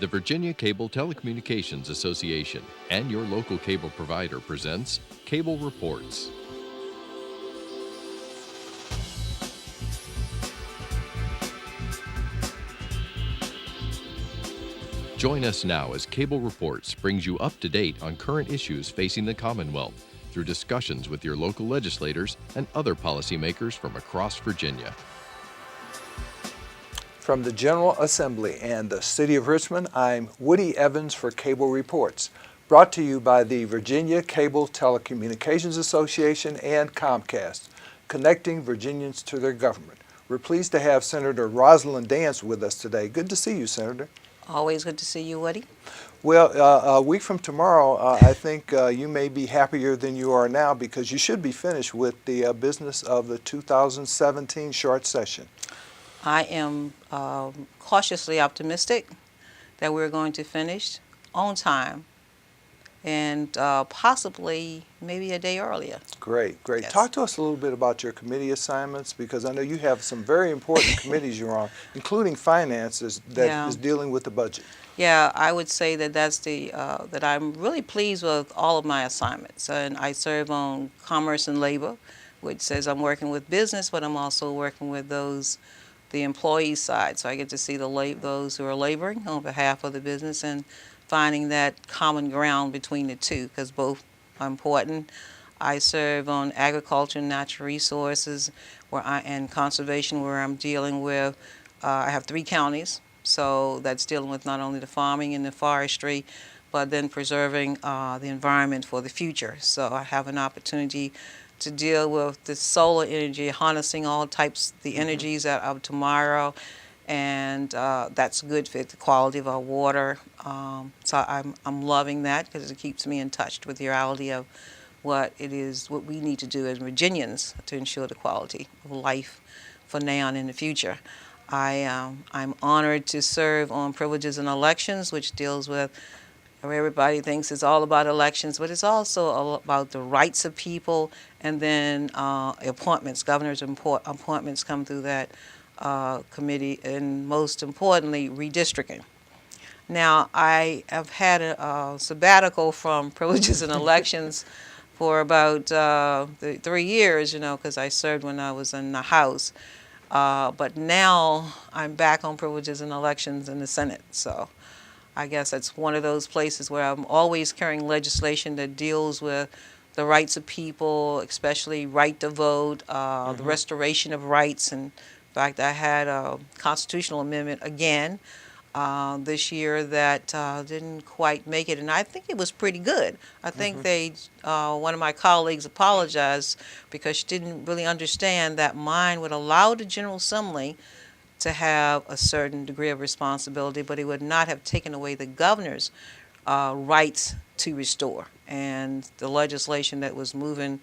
The Virginia Cable Telecommunications Association and your local cable provider presents Cable Reports. Join us now as Cable Reports brings you up to date on current issues facing the Commonwealth through discussions with your local legislators and other policymakers from across Virginia. From the General Assembly and the City of Richmond, I'm Woody Evans for Cable Reports, brought to you by the Virginia Cable Telecommunications Association and Comcast, connecting Virginians to their government. We're pleased to have Senator Rosalyn Dance with us today. Good to see you, Senator. Always good to see you, Woody. Well, a week from tomorrow, I think you may be happier than you are now because you should be finished with the business of the 2017 short session. I am cautiously optimistic that we're going to finish on time and possibly maybe a day earlier. Great. Yes. Talk to us a little bit about your committee assignments because I know you have some very important committees you're on, including finances that is dealing with the budget. Yeah, I would say that that's that I'm really pleased with all of my assignments. And I serve on Commerce and Labor, which says I'm working with business, but I'm also working with the employee side. So I get to see those who are laboring on behalf of the business and finding that common ground between the two because both are important. I serve on agriculture and natural resources and conservation where I'm dealing with, I have 3 counties. So that's dealing with not only the farming and the forestry, but then preserving the environment for the future. So I have an opportunity to deal with the solar energy, harnessing all types, the energies of tomorrow, and that's good for the quality of our water. So I'm loving that because it keeps me in touch with the reality of what we need to do as Virginians to ensure the quality of life for now and in the future. I'm honored to serve on Privileges and Elections, which deals with everybody thinks it's all about elections, but it's also all about the rights of people, and then appointments. Governor's appointments come through that committee, and most importantly, redistricting. Now, I have had a sabbatical from Privileges and Elections for about 3 years, because I served when I was in the House. But now I'm back on Privileges and Elections in the Senate. So I guess that's one of those places where I'm always carrying legislation that deals with the rights of people, especially right to vote, the restoration of rights. And in fact, I had a constitutional amendment again this year that didn't quite make it, and I think it was pretty good. I think one of my colleagues apologized because she didn't really understand that mine would allow the General Assembly to have a certain degree of responsibility, but it would not have taken away the governor's rights to restore. And the legislation that was moving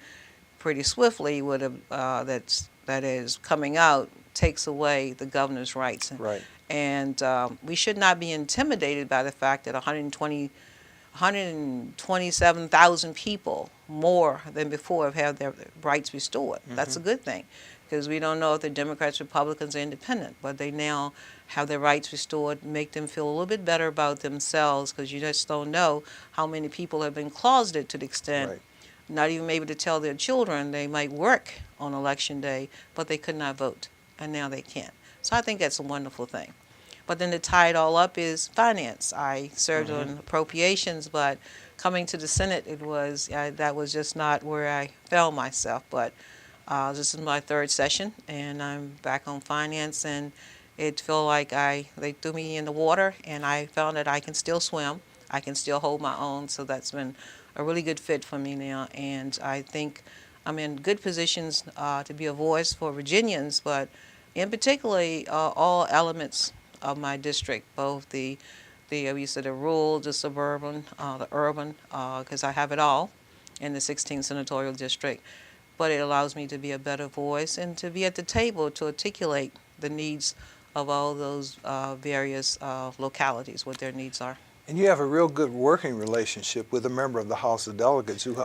pretty swiftly would have that is coming out takes away the governor's rights. Right. And we should not be intimidated by the fact that 127,000 people more than before have had their rights restored. That's a good thing because we don't know if they're Democrats, Republicans, or independent, but they now have their rights restored, make them feel a little bit better about themselves because you just don't know how many people have been closeted to the extent not even able to tell their children they might work on Election Day, but they could not vote, and now they can. So I think that's a wonderful thing. But then to tie it all up is finance. I served on appropriations, but coming to the Senate, that was just not where I found myself. But this is my 3rd session, and I'm back on finance, and it felt like they threw me in the water, and I found that I can still swim. I can still hold my own, so that's been a really good fit for me now, and I think I'm in good positions to be a voice for Virginians, but in particularly all elements of my district, both the rural, the suburban, the urban, because I have it all in the 16th senatorial district. But it allows me to be a better voice and to be at the table to articulate the needs of all those various localities, what their needs are. And you have a real good working relationship with a member of the House of Delegates who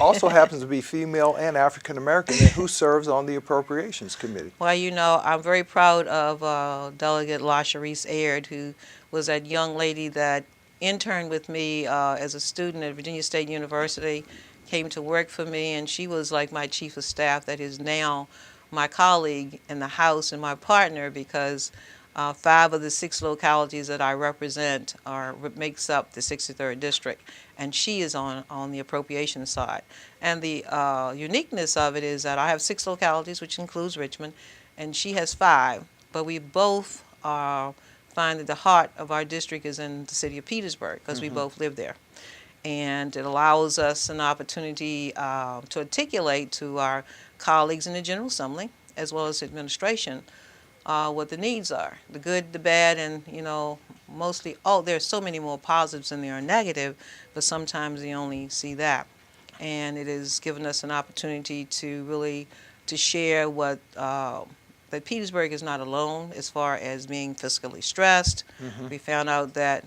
also happens to be female and African American and who serves on the Appropriations Committee. Well, you know, I'm very proud of Delegate LaSharice Aird, who was that young lady that interned with me as a student at Virginia State University, came to work for me, and she was like my chief of staff that is now my colleague in the House and my partner, because 5 of the 6 localities that I represent makes up the 63rd District, and she is on the appropriation side. And the uniqueness of it is that I have 6 localities, which includes Richmond, and she has 5, but we both find that the heart of our district is in the city of Petersburg, because we both live there. And it allows us an opportunity to articulate to our colleagues in the General Assembly, as well as administration, what the needs are, the good, the bad, and, you know, mostly, there's so many more positives than there are negative, but sometimes you only see that. And it has given us an opportunity to really to share what that Petersburg is not alone as far as being fiscally stressed. We found out that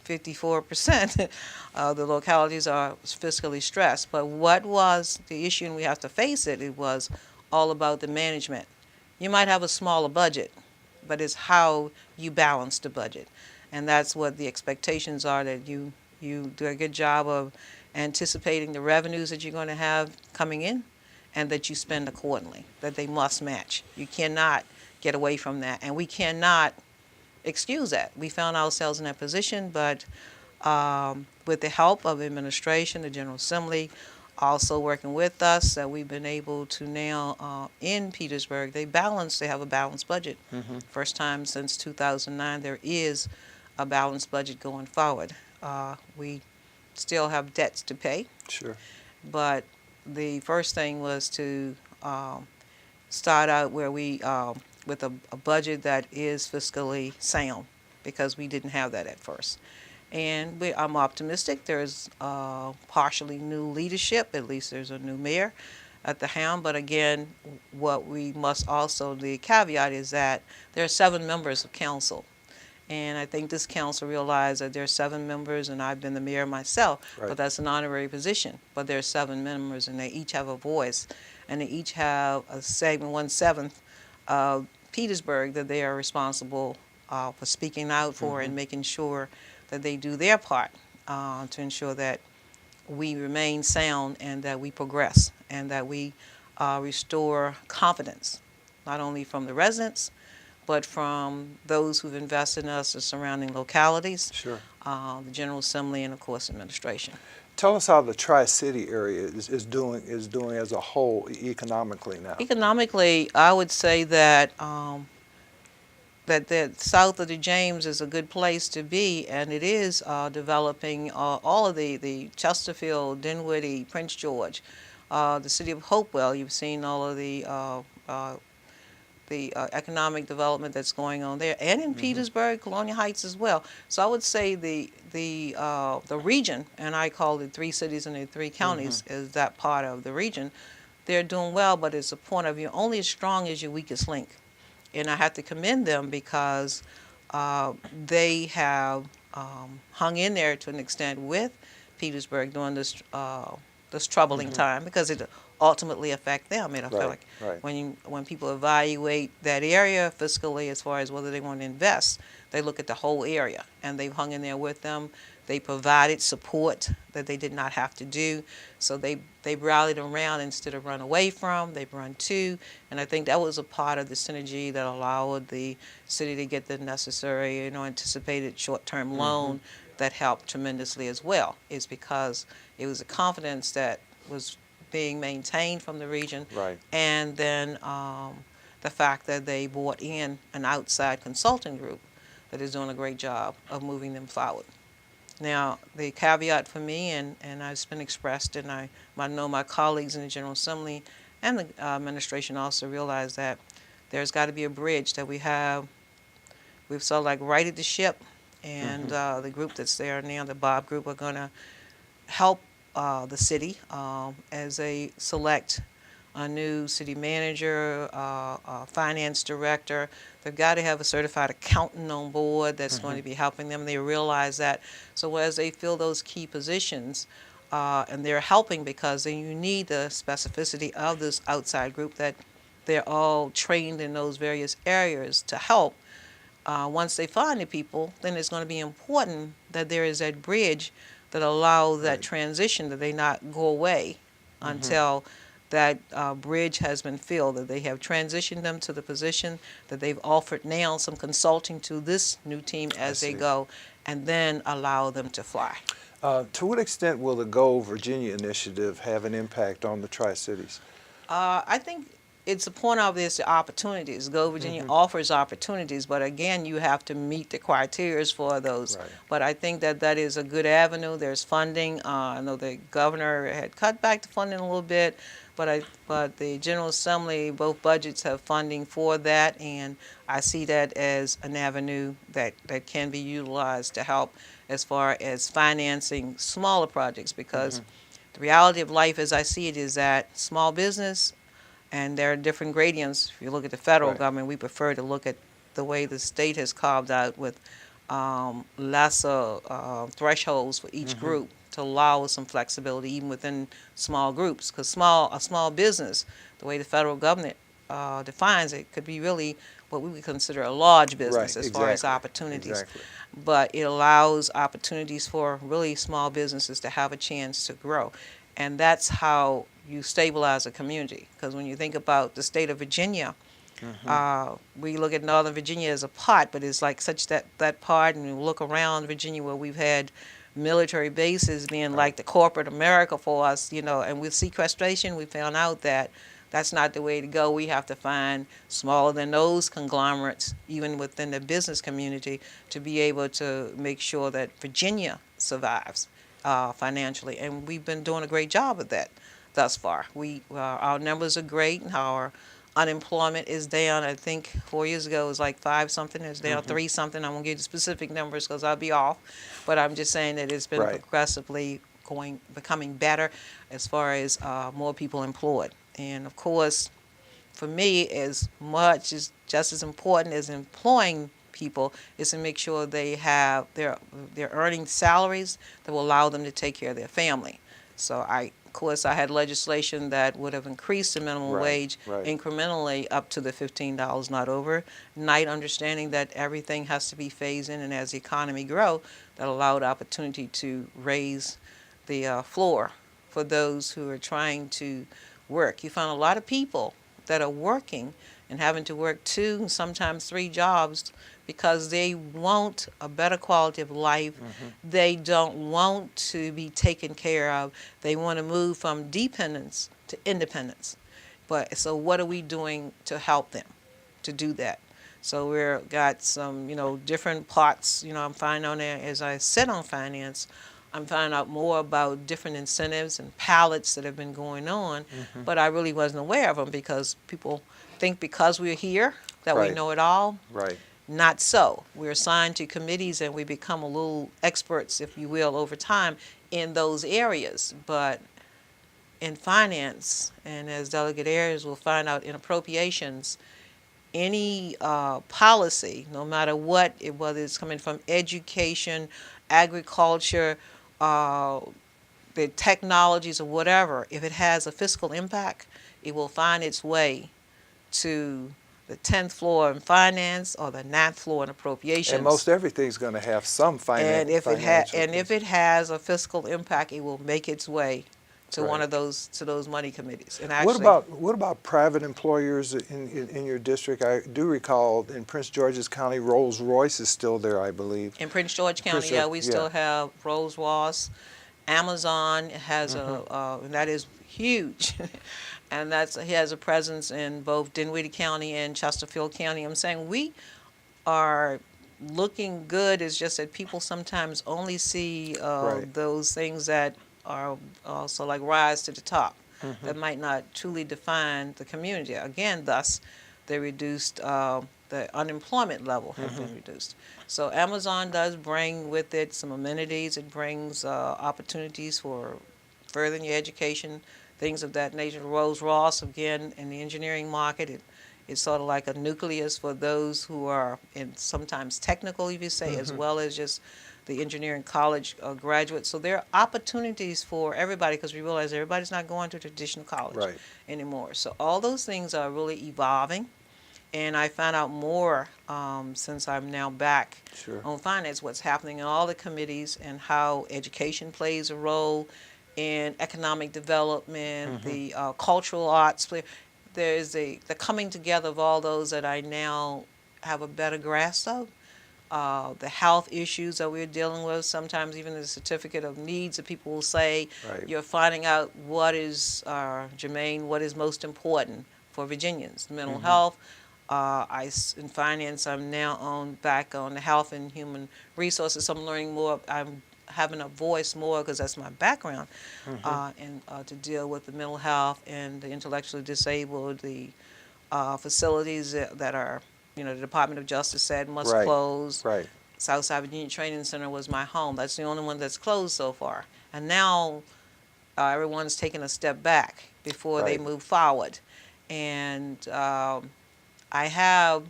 54% of the localities are fiscally stressed. But what was the issue, and we have to face it, it was all about the management. You might have a smaller budget, but it's how you balance the budget. And that's what the expectations are, that you do a good job of anticipating the revenues that you're going to have coming in, and that you spend accordingly, that they must match. You cannot get away from that, and we cannot excuse that. We found ourselves in that position, but with the help of administration, the General Assembly, also working with us, we've been able to now, in Petersburg, they have a balanced budget. First time since 2009 there is a balanced budget going forward. We still have debts to pay. Sure. But the first thing was to start out where we with a budget that is fiscally sound, because we didn't have that at first. And I'm optimistic. There's partially new leadership. At least there's a new mayor at the helm. But again, what we must also, the caveat is that there are 7 members of council. And I think this council realized that there are 7 members, and I've been the mayor myself, Right. but that's an honorary position. But there are 7 members, and they each have a voice, and they each have a segment, 1/7 of Petersburg, that they are responsible for speaking out for and making sure that they do their part to ensure that we remain sound and that we progress and that we restore confidence, not only from the residents, but from those who've invested in us, the surrounding localities, Sure. the General Assembly, and of course administration. Tell us how the Tri-City area is doing as a whole economically now. Economically, I would say that that the south of the James is a good place to be, and it is developing all of the Chesterfield, Dinwiddie, Prince George, the city of Hopewell. You've seen all of the economic development that's going on there, and in Petersburg, Colonial Heights as well. So I would say the region, and I call it 3 cities and the 3 counties, is that part of the region. They're doing well, but it's a point of view, only as strong as your weakest link. And I have to commend them because they have hung in there to an extent with Petersburg during this troubling time, because it ultimately affect them. I feel like when people evaluate that area fiscally as far as whether they want to invest, they look at the whole area, and they've hung in there with them. They provided support that they did not have to do, so they rallied around instead of run away from. They've run to, and I think that was a part of the synergy that allowed the city to get the necessary, anticipated short-term loan that helped tremendously as well. Is because it was a confidence that was being maintained from the region, and then the fact that they brought in an outside consulting group that is doing a great job of moving them forward. Now, the caveat for me, and it's been expressed, and I know my colleagues in the General Assembly and the administration also realize that there's got to be a bridge that we've sort of like righted the ship, and the group that's there now, the Bob Group, are going to help the city as they select a new city manager, a finance director. They've got to have a certified accountant on board that's going to be helping them. They realize that. So as they fill those key positions, and they're helping because then you need the specificity of this outside group that they're all trained in those various areas to help. Once they find the people, then it's going to be important that there is that bridge that allows that transition, that they not go away until that bridge has been filled, that they have transitioned them to the position, that they've offered now some consulting to this new team as they go, and then allow them to fly. To what extent will the Go Virginia initiative have an impact on the Tri-Cities? I think it's a point of this opportunities. Go Virginia offers opportunities, but again, you have to meet the criteria for those. Right. But I think that that is a good avenue. There's funding. I know the governor had cut back the funding a little bit, but the General Assembly, both budgets have funding for that, and I see that as an avenue that can be utilized to help as far as financing smaller projects, because the reality of life as I see it is that small business, and there are different gradients. If you look at the federal government, we prefer to look at the way the state has carved out with lesser thresholds for each group to allow some flexibility even within small groups. Because a small business, the way the federal government defines it, could be really what we would consider a large business as far as opportunities. But it allows opportunities for really small businesses to have a chance to grow. And that's how you stabilize a community. Because when you think about the state of Virginia, we look at Northern Virginia as a part, but it's like such that part, and we look around Virginia where we've had military bases being like the corporate America for us, and with sequestration, we found out that that's not the way to go. We have to find smaller than those conglomerates, even within the business community, to be able to make sure that Virginia survives financially. And we've been doing a great job of that thus far. Our numbers are great. Our unemployment is down. I think 4 years ago it was like 5 something. It's down 3 something. I won't give you specific numbers because I'll be off. But I'm just saying that it's been progressively becoming better as far as more people employed. And of course, for me, as much as just as important as employing people is to make sure they're earning salaries that will allow them to take care of their family. So of course, I had legislation that would have increased the minimum wage incrementally up to the $15, not overnight, understanding that everything has to be phased in, and as the economy grow, that allowed opportunity to raise the floor for those who are trying to work. You find a lot of people that are working and having to work 2 and sometimes 3 jobs because they want a better quality of life. They don't want to be taken care of. They want to move from dependence to independence. So what are we doing to help them to do that? So we've got some, different parts. I'm finding on there as I sit on finance, I'm finding out more about different incentives and pallets that have been going on, but I really wasn't aware of them because people think because we're here that we know it all. Not so. We're assigned to committees and we become a little experts, if you will, over time in those areas. But in finance, and as Delegate Ayers will find out in appropriations, any policy, no matter what, whether it's coming from education, agriculture, the technologies or whatever, if it has a fiscal impact, it will find its way to the 10th floor in finance or the 9th floor in appropriations. And most everything's going to have some financial. And if it has a fiscal impact, it will make its way to one of those money committees. And actually, what about private employers in your district? I do recall in Prince George's County, Rolls-Royce is still there, I believe. In Prince George County, we still have Rolls-Royce. Amazon has and that is huge. And he has a presence in both Dinwiddie County and Chesterfield County. I'm saying we are looking good. It's just that people sometimes only see those things that are also like rise to the top that might not truly define the community. Again, thus, they reduced the unemployment level has been reduced. So Amazon does bring with it some amenities. It brings opportunities for furthering your education things of that nature. Rolls-Royce, again, in the engineering market, it's sort of like a nucleus for those who are sometimes technical, if you say, as well as just the engineering college graduates. So there are opportunities for everybody because we realize everybody's not going to traditional college anymore. So all those things are really evolving. And I found out more since I'm now back on finance, what's happening in all the committees and how education plays a role in economic development, the cultural arts. There's the coming together of all those that I now have a better grasp of. The health issues that we're dealing with, sometimes even the certificate of needs that people will say, you're finding out what is, Jermaine, what is most important for Virginians. Mental health. In finance, I'm now back on the health and human resources. So I'm learning more. I'm having a voice more because that's my background, and to deal with the mental health and the intellectually disabled, the facilities that are, the Department of Justice said must close. Southside Virginia Training Center was my home. That's the only one that's closed so far. And now everyone's taking a step back before they move forward. And I have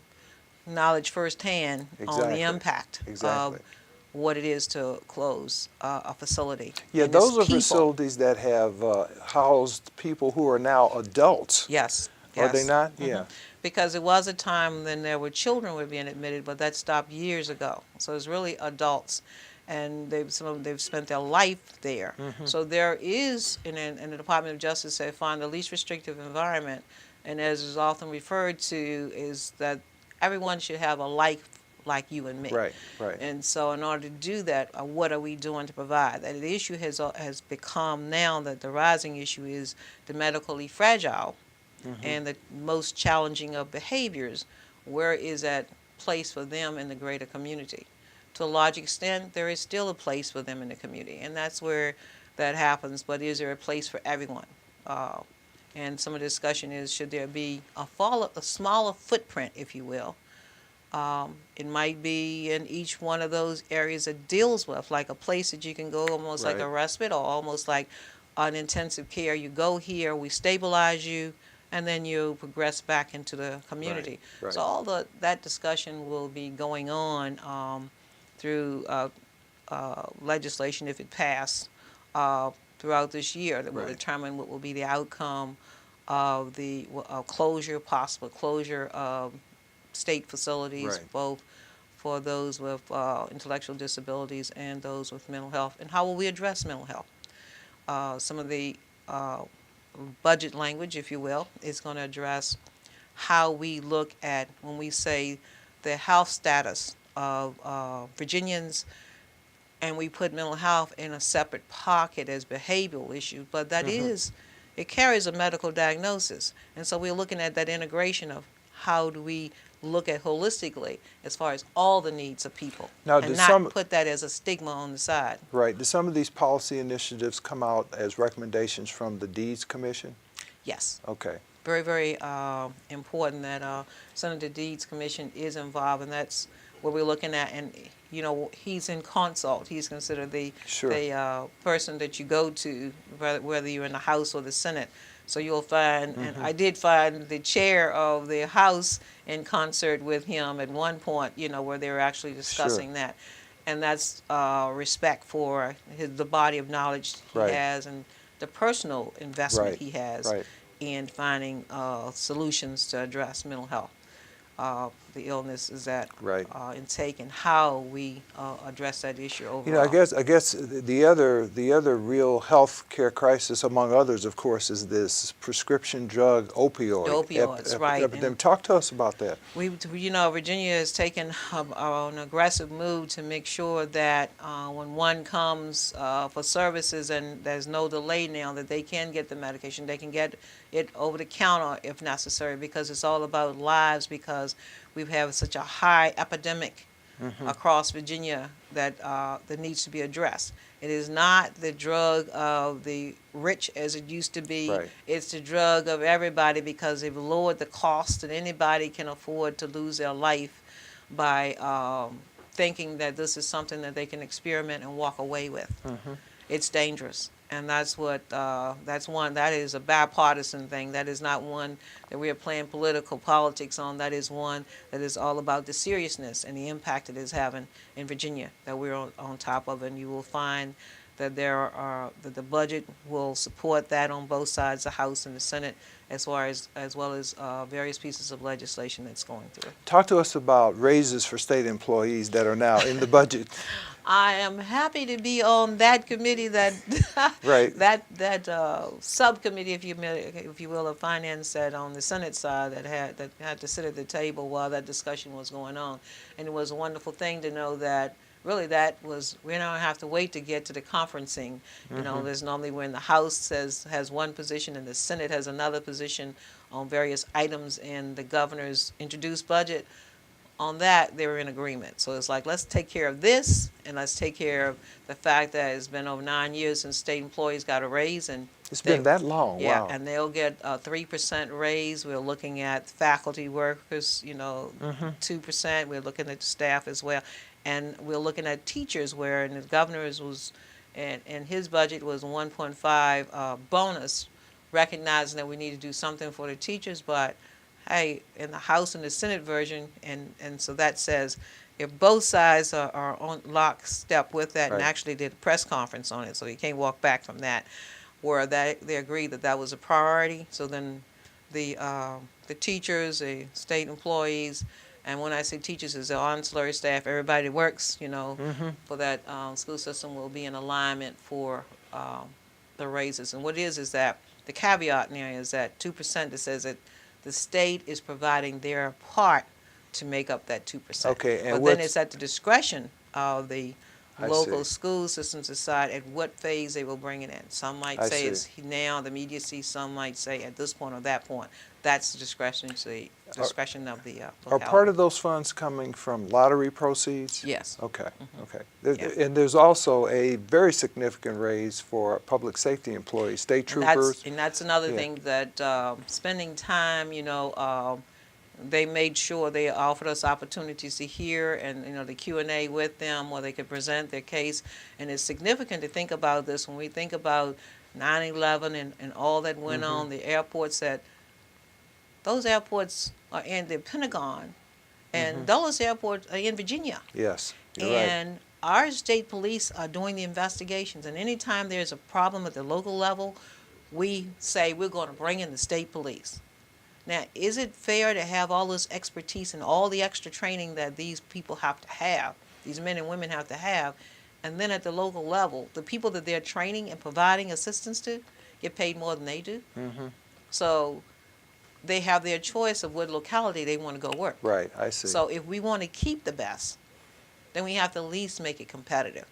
knowledge firsthand on the impact of what it is to close a facility. Yeah, those are facilities that have housed people who are now adults. Yes. Are they not? Yeah. Because it was a time when there were children were being admitted, but that stopped years ago. So it's really adults, and some of them, they've spent their life there. So there is, in the Department of Justice, they find the least restrictive environment, and as is often referred to, is that everyone should have a life like you and me. And so in order to do that, what are we doing to provide that? The issue has become now that the rising issue is the medically fragile and the most challenging of behaviors. Where is that place for them in the greater community? To a large extent, there is still a place for them in the community, and that's where that happens. But is there a place for everyone? And some of the discussion is, should there be a smaller footprint, if you will? It might be in each one of those areas it deals with, like a place that you can go almost like a respite or almost like an intensive care. You go here, we stabilize you, and then you progress back into the community. So all that discussion will be going on through legislation, if it passed, throughout this year, that will determine what will be the outcome of the possible closure of state facilities, both for those with intellectual disabilities and those with mental health. And how will we address mental health? Some of the budget language, if you will, is going to address how we look at when we say the health status of Virginians, and we put mental health in a separate pocket as behavioral issue, but that it carries a medical diagnosis. And so we're looking at that integration of how do we look at holistically as far as all the needs of people, now, and not put that as a stigma on the side. Do some of these policy initiatives come out as recommendations from the Deeds Commission? Yes. Okay. Very, very important that Senator Deeds Commission is involved, and that's what we're looking at. And he's in consult. He's considered the person that you go to, whether you're in the House or the Senate. So you'll find, and I did find the chair of the House in concert with him at one point, where they were actually discussing that. And that's respect for the body of knowledge he has and the personal investment he has in finding solutions to address mental health. The illness is that intake, and how we address that issue overall. I guess the other real health care crisis, among others, of course, is this prescription drug opioids epidemic. Talk to us about that. Virginia has taken an aggressive move to make sure that when one comes for services, and there's no delay now, that they can get the medication. They can get it over the counter if necessary, because it's all about lives, because we have such a high epidemic across Virginia that needs to be addressed. It is not the drug of the rich as it used to be. It's the drug of everybody, because they've lowered the cost, and anybody can afford to lose their life by thinking that this is something that they can experiment and walk away with. It's dangerous. And that's what, that is a bipartisan thing. That is not one that we are playing political politics on. That is one that is all about the seriousness and the impact it is having in Virginia that we're on top of. And you will find that that the budget will support that on both sides, the House and the Senate, as well as various pieces of legislation that's going through. Talk to us about raises for state employees that are now in the budget. I am happy to be on that committee, that Right. that subcommittee, if you will, of finance, that on the Senate side that had to sit at the table while that discussion was going on, and it was a wonderful thing to know that. Really, we don't have to wait to get to the conferencing. You know, there's normally when the House has one position and the Senate has another position on various items in the governor's introduced budget. On that, they were in agreement. So it's like, let's take care of this, and let's take care of the fact that it's been over 9 years since state employees got a raise. And It's been that long. yeah, Wow. and they'll get a 3% raise. We're looking at faculty workers, 2%. We're looking at staff as well. And we're looking at teachers, where in the governor's and his budget was 1.5 bonus, recognizing that we need to do something for the teachers. But hey, in the House and the Senate version, and so that says if both sides are on lockstep with that, and Right. actually did a press conference on it, so you can't walk back from that, where they agreed that was a priority. So then the teachers, the state employees, and when I say teachers, is the ancillary staff, everybody that works, for that school system, will be in alignment for the raises. And what it is that the caveat in there is that 2% that says that the state is providing their part to make up that 2%. Okay, and but then it's at the discretion of the I local see. school systems decide at what phase they will bring it in. Some might I say see. it's now, the immediacy. Some might say at this point or that point. That's the discretion of the Are locality. part of those funds coming from lottery proceeds? Yes. Okay, okay. Yeah. And there's also a very significant raise for public safety employees, state troopers. And that's another Yeah. thing that spending time, they made sure they offered us opportunities to hear and the Q&A with them, where they could present their case. And it's significant to think about this when we think about 9/11 and all that went on, the airports those airports are in the Pentagon, and Dulles Airport are in Virginia. Yes, you're right. And our state police are doing the investigations. And anytime there's a problem at the local level, we say we're going to bring in the state police. Now, is it fair to have all this expertise and all the extra training that these people have to have, these men and women have to have, and then at the local level, the people that they're training and providing assistance to get paid more than they do? So they have their choice of what locality they want to go work. Right, I see. So if we want to keep the best, then we have to at least make it competitive.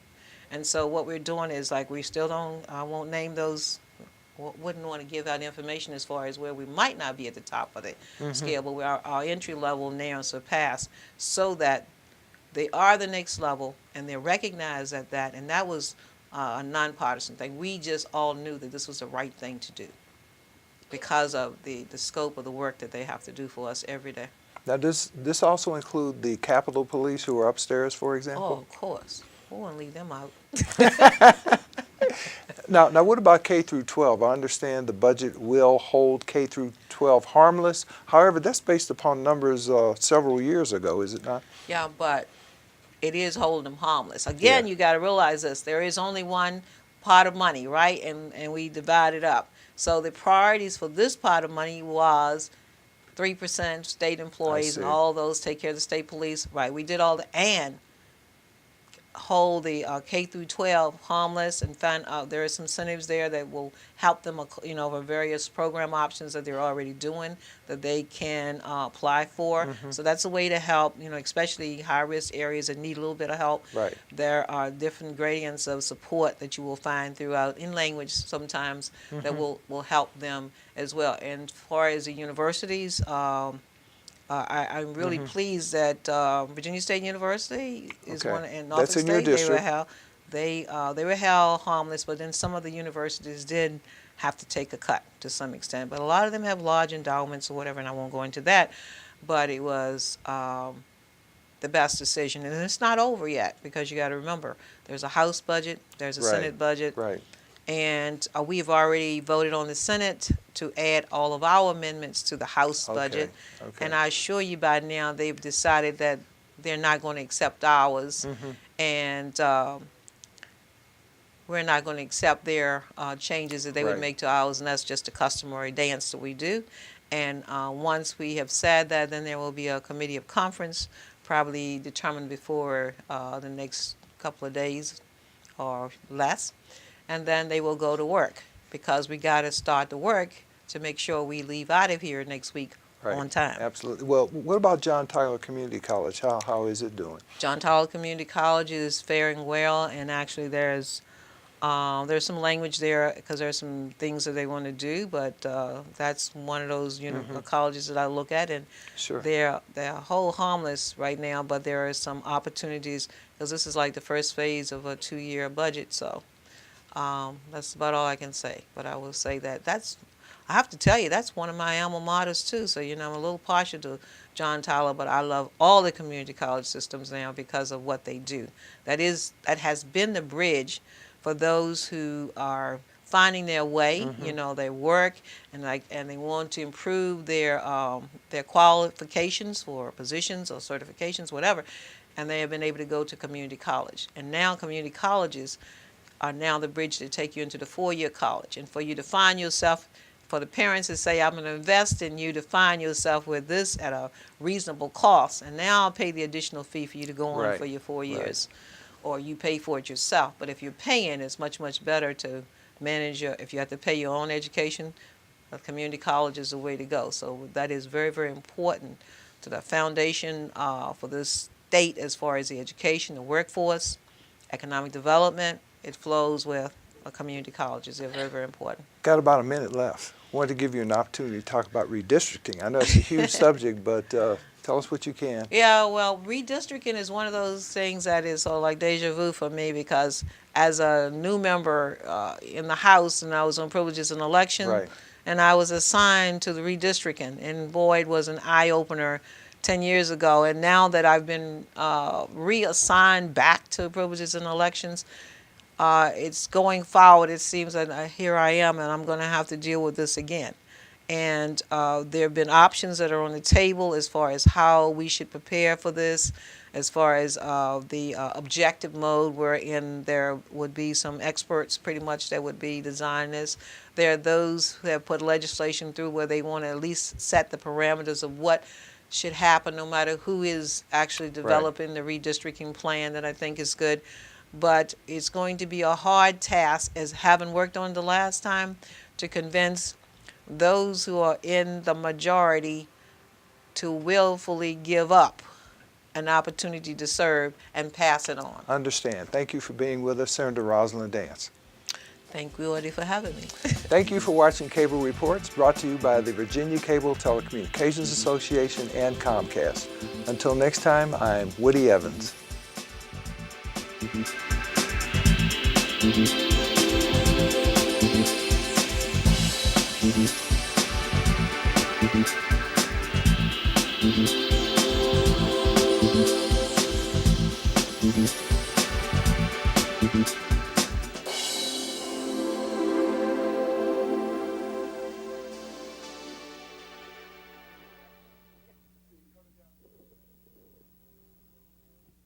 And so what we're doing is, like, we still don't, I won't name those, wouldn't want to give out information as far as where we might not be at the top of the scale, but our entry level now surpassed, so that they are the next level and they're recognized at that. And that was a nonpartisan thing. We just all knew that this was the right thing to do because of the scope of the work that they have to do for us every day. Now, does this also include the Capitol Police who are upstairs, for Oh, example? of course. We won't leave them out. Now, what about K through 12? I understand the budget will hold K through 12 harmless. However, that's based upon numbers several years ago, is it not? Yeah, but it is holding them harmless. Again, Yeah. you got to realize this. There is only one pot of money, right? And we divide it up. So the priorities for this pot of money was 3% state employees and see. all those take care of the state police. Right, we did all and hold the K through 12 harmless, and find there are some incentives there that will help them, for various program options that they're already doing that they can apply for. So that's a way to help, especially high-risk areas that need a little bit of help. Right. There are different gradients of support that you will find throughout in language sometimes that will help them as well. And as far as the universities, I'm really pleased that Virginia State University is Okay. one, and Norfolk That's in your State, district. they were held harmless, but then some of the universities did have to take a cut to some extent. But a lot of them have large endowments or whatever, and I won't go into that. But it was the best decision, and it's not over yet, because you got to remember there's a House budget, there's a Right. Senate budget, Right. And we've already voted on the Senate to add all of our amendments to the House budget. Okay. And I assure you by now they've decided that they're not going to accept ours. And we're not going to accept their changes that they would Right. make to ours, and that's just a customary dance that we do. And once we have said that, then there will be a committee of conference, probably determined before the next couple of days or less, and then they will go to work, because we got to start the work to make sure we leave out of here next week Right. on time. Absolutely. Well, what about John Tyler Community College? How is it doing? John Tyler Community College is faring well, and actually there's some language there because there's some things that they want to do, but that's one of those colleges that I look at, and Sure. they're whole harmless right now, but there are some opportunities because this is like the first phase of a 2-year budget, so that's about all I can say. But I will say that I have to tell you, that's one of my alma maters too. So, I'm a little partial to John Tyler, but I love all the community college systems now because of what they do. That has been the bridge for those who are finding their way. They work and they want to improve their qualifications for positions or certifications, whatever, and they have been able to go to community college. And now community colleges are now the bridge to take you into the 4-year college, and for you to find yourself, for the parents to say, I'm going to invest in you to find yourself with this at a reasonable cost, and now I'll pay the additional fee for you to go on Right. for your 4 years, or you pay for it yourself. But if you're paying, it's much, much better to manage if you have to pay your own education, a community college is the way to go. So that is very, very important to the foundation for this state as far as the education, the workforce, economic development. It flows with community colleges. They're very, very important. Got about a minute left. Wanted to give you an opportunity to talk about redistricting. I know it's a huge subject, but tell us what you can. Yeah, well, redistricting is one of those things that is sort of like deja vu for me, because as a new member in the House, and I was on Privileges and Election, Right. and I was assigned to the redistricting, and boy, it was an eye-opener 10 years ago. And now that I've been reassigned back to Privileges and Elections, it's going forward. It seems that here I am, and I'm going to have to deal with this again. And there have been options that are on the table as far as how we should prepare for this, as far as the objective mode, wherein there would be some experts pretty much that would be designing this. There are those who have put legislation through where they want to at least set the parameters of what should happen no matter who is actually developing the redistricting plan, that I think is good. But it's going to be a hard task, as having worked on it the last time, to convince those who are in the majority to willfully give up an opportunity to serve and pass it on. Understand. Thank you for being with us, Senator Rosalyn Dance. Thank you, Woody, for having me. Thank you for watching Cable Reports, brought to you by the Virginia Cable Telecommunications Association and Comcast. Until next time, I'm Woody Evans.